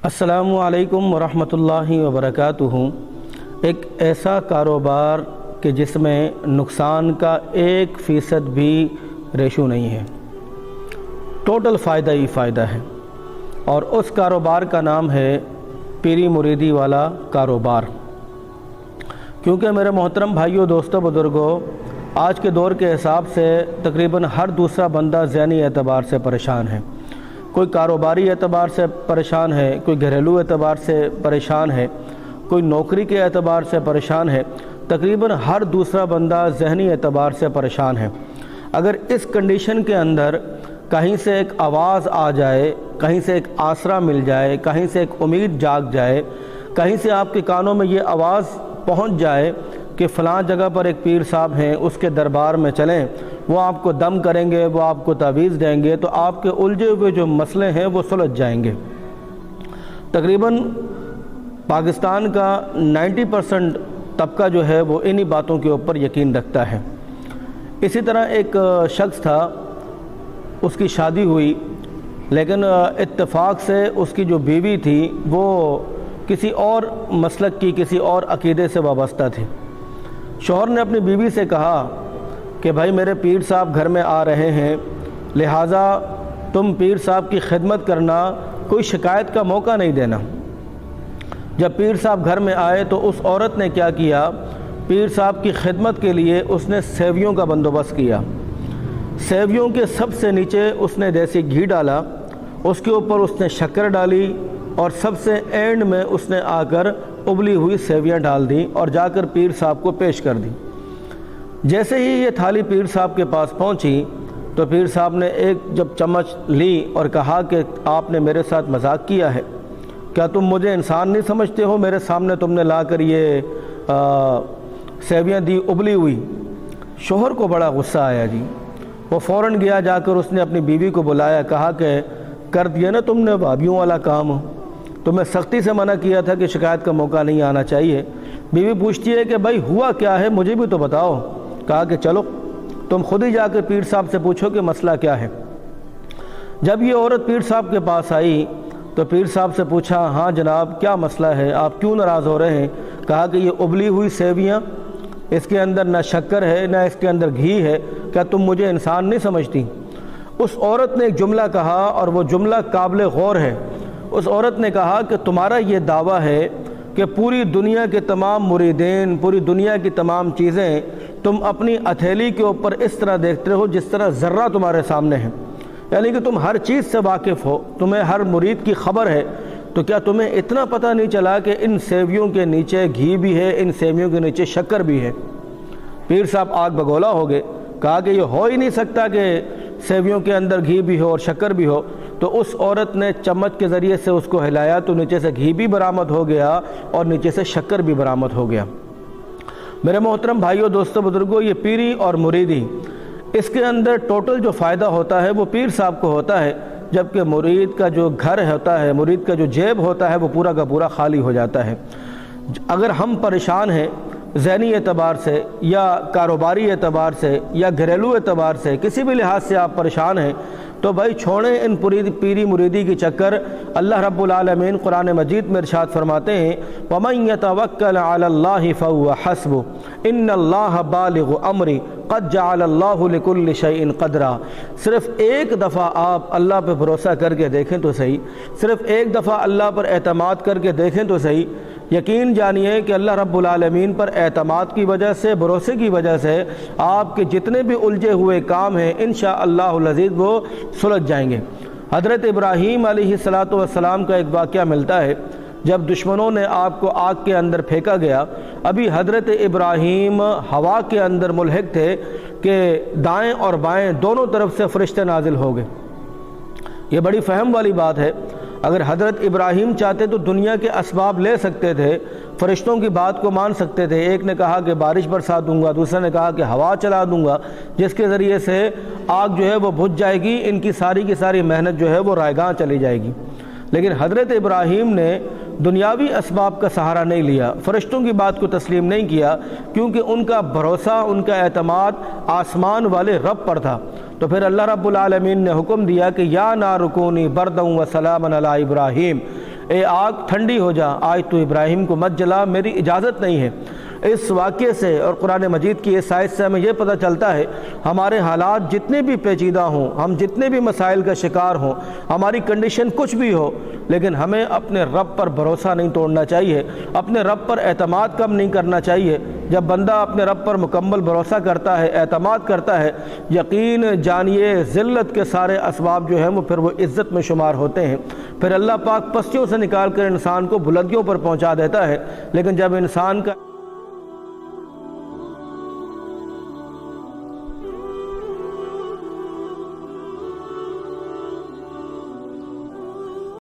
السلام علیکم ورحمۃ اللہ وبرکاتہ۔ ایک ایسا کاروبار کہ جس میں نقصان کا 1% بھی ریشو نہیں ہے، ٹوٹل فائدہ ہی فائدہ ہے، اور اس کاروبار کا نام ہے پیری مریدی والا کاروبار۔ کیونکہ میرے محترم بھائیوں، دوستوں، بزرگوں، آج کے دور کے حساب سے تقریباً ہر دوسرا بندہ ذہنی اعتبار سے پریشان ہے۔ کوئی کاروباری اعتبار سے پریشان ہے، کوئی گھریلو اعتبار سے پریشان ہے، کوئی نوکری کے اعتبار سے پریشان ہے۔ تقریباً ہر دوسرا بندہ ذہنی اعتبار سے پریشان ہے۔ اگر اس کنڈیشن کے اندر کہیں سے ایک آواز آ جائے، کہیں سے ایک آسرا مل جائے، کہیں سے ایک امید جاگ جائے، کہیں سے آپ کے کانوں میں یہ آواز پہنچ جائے کہ فلاں جگہ پر ایک پیر صاحب ہیں، اس کے دربار میں چلیں، وہ آپ کو دم کریں گے، وہ آپ کو تعویذ دیں گے، تو آپ کے الجھے ہوئے جو مسئلے ہیں وہ سلجھ جائیں گے۔ تقریباً پاکستان کا 90% طبقہ جو ہے وہ انہی باتوں کے اوپر یقین رکھتا ہے۔ اسی طرح ایک شخص تھا، اس کی شادی ہوئی، لیکن اتفاق سے اس کی جو بیوی تھی وہ کسی اور مسلک کی، کسی اور عقیدے سے وابستہ تھی۔ شوہر نے اپنی بیوی سے کہا کہ بھائی میرے پیر صاحب گھر میں آ رہے ہیں، لہٰذا تم پیر صاحب کی خدمت کرنا، کوئی شکایت کا موقع نہیں دینا۔ جب پیر صاحب گھر میں آئے تو اس عورت نے کیا کیا، پیر صاحب کی خدمت کے لیے اس نے سیویوں کا بندوبست کیا۔ سیویوں کے سب سے نیچے اس نے دیسی گھی ڈالا، اس کے اوپر اس نے شکر ڈالی، اور سب سے اینڈ میں اس نے آ کر ابلی ہوئی سیویاں ڈال دیں اور جا کر پیر صاحب کو پیش کر دی۔ جیسے ہی یہ تھالی پیر صاحب کے پاس پہنچی تو پیر صاحب نے ایک جب چمچ لی اور کہا کہ آپ نے میرے ساتھ مذاق کیا ہے، کیا تم مجھے انسان نہیں سمجھتے ہو؟ میرے سامنے تم نے لا کر یہ سیویاں دی ابلی ہوئی۔ شوہر کو بڑا غصہ آیا جی، وہ فوراً گیا، جا کر اس نے اپنی بیوی کو بلایا، کہا کہ کر دیا نا تم نے بھابھیوں والا کام، تمہیں سختی سے منع کیا تھا کہ شکایت کا موقع نہیں آنا چاہیے۔ بیوی پوچھتی ہے کہ بھائی ہوا کیا ہے، مجھے بھی تو بتاؤ۔ کہا کہ چلو تم خود ہی جا کر پیر صاحب سے پوچھو کہ مسئلہ کیا ہے۔ جب یہ عورت پیر صاحب کے پاس آئی تو پیر صاحب سے پوچھا، ہاں جناب کیا مسئلہ ہے، آپ کیوں ناراض ہو رہے ہیں؟ کہا کہ یہ ابلی ہوئی سیویاں، اس کے اندر نہ شکر ہے نہ اس کے اندر گھی ہے، کیا تم مجھے انسان نہیں سمجھتی؟ اس عورت نے ایک جملہ کہا اور وہ جملہ قابل غور ہے۔ اس عورت نے کہا کہ تمہارا یہ دعویٰ ہے کہ پوری دنیا کے تمام مریدین، پوری دنیا کی تمام چیزیں تم اپنی ہتھیلی کے اوپر اس طرح دیکھتے ہو جس طرح ذرہ تمہارے سامنے ہے، یعنی کہ تم ہر چیز سے واقف ہو، تمہیں ہر مرید کی خبر ہے، تو کیا تمہیں اتنا پتہ نہیں چلا کہ ان سیویوں کے نیچے گھی بھی ہے، ان سیویوں کے نیچے شکر بھی ہے؟ پیر صاحب آگ بگولا ہو گئے، کہا کہ یہ ہو ہی نہیں سکتا کہ سیویوں کے اندر گھی بھی ہو اور شکر بھی ہو۔ تو اس عورت نے چمچ کے ذریعے سے اس کو ہلایا تو نیچے سے گھی بھی برآمد ہو گیا اور نیچے سے شکر بھی برآمد ہو گیا۔ میرے محترم بھائیوں، دوستوں، بزرگوں، یہ پیری اور مریدی، اس کے اندر ٹوٹل جو فائدہ ہوتا ہے وہ پیر صاحب کو ہوتا ہے، جبکہ مرید کا جو گھر ہوتا ہے، مرید کا جو جیب ہوتا ہے وہ پورا کا پورا خالی ہو جاتا ہے۔ اگر ہم پریشان ہیں ذہنی اعتبار سے یا کاروباری اعتبار سے یا گھریلو اعتبار سے، کسی بھی لحاظ سے آپ پریشان ہیں، تو بھائی چھوڑیں ان پیری مریدی کی چکر۔ اللہ رب العالمین قرآن مجید میں ارشاد فرماتے ہیں، وَمَن يَتَوَكَّلْ عَلَى اللَّهِ فَهُوَ حَسْبُهُ إِنَّ اللَّهَ بَالِغُ أَمْرِهِ قَدْ جَعَلَ اللَّهُ لِكُلِّ شَيْءٍ قَدْرًا۔ صرف ایک دفعہ آپ اللہ پہ بھروسہ کر کے دیکھیں تو صحیح، صرف ایک دفعہ اللہ پر اعتماد کر کے دیکھیں تو صحیح، یقین جانیے کہ اللہ رب العالمین پر اعتماد کی وجہ سے، بھروسے کی وجہ سے آپ کے جتنے بھی الجھے ہوئے کام ہیں انشاءاللہ العزیز وہ سلجھ جائیں گے۔ حضرت ابراہیم علیہ السلام کا ایک واقعہ ملتا ہے، جب دشمنوں نے آپ کو آگ کے اندر پھینکا گیا، ابھی حضرت ابراہیم ہوا کے اندر ملحق تھے کہ دائیں اور بائیں دونوں طرف سے فرشتے نازل ہو گئے۔ یہ بڑی فہم والی بات ہے۔ اگر حضرت ابراہیم چاہتے تو دنیا کے اسباب لے سکتے تھے، فرشتوں کی بات کو مان سکتے تھے۔ ایک نے کہا کہ بارش برسا دوں گا، دوسرے نے کہا کہ ہوا چلا دوں گا جس کے ذریعے سے آگ جو ہے وہ بجھ جائے گی، ان کی ساری محنت جو ہے وہ رائیگاں چلی جائے گی۔ لیکن حضرت ابراہیم نے دنیاوی اسباب کا سہارا نہیں لیا، فرشتوں کی بات کو تسلیم نہیں کیا، کیونکہ ان کا بھروسہ، ان کا اعتماد آسمان والے رب پر تھا۔ تو پھر اللہ رب العالمین نے حکم دیا کہ یا نار کونی بردًا و سلاما علی ابراہیم، اے آگ ٹھنڈی ہو جا، آج تو ابراہیم کو مت جلا، میری اجازت نہیں ہے۔ اس واقعے سے اور قرآن مجید کی اس آیت سے ہمیں یہ پتہ چلتا ہے ہمارے حالات جتنے بھی پیچیدہ ہوں، ہم جتنے بھی مسائل کا شکار ہوں، ہماری کنڈیشن کچھ بھی ہو، لیکن ہمیں اپنے رب پر بھروسہ نہیں توڑنا چاہیے، اپنے رب پر اعتماد کم نہیں کرنا چاہیے۔ جب بندہ اپنے رب پر مکمل بھروسہ کرتا ہے، اعتماد کرتا ہے، یقین جانیے ذلت کے سارے اسباب جو ہیں وہ پھر وہ عزت میں شمار ہوتے ہیں، پھر اللہ پاک پستیوں سے نکال کر انسان کو بلندیوں پر پہنچا دیتا ہے۔ لیکن جب انسان کا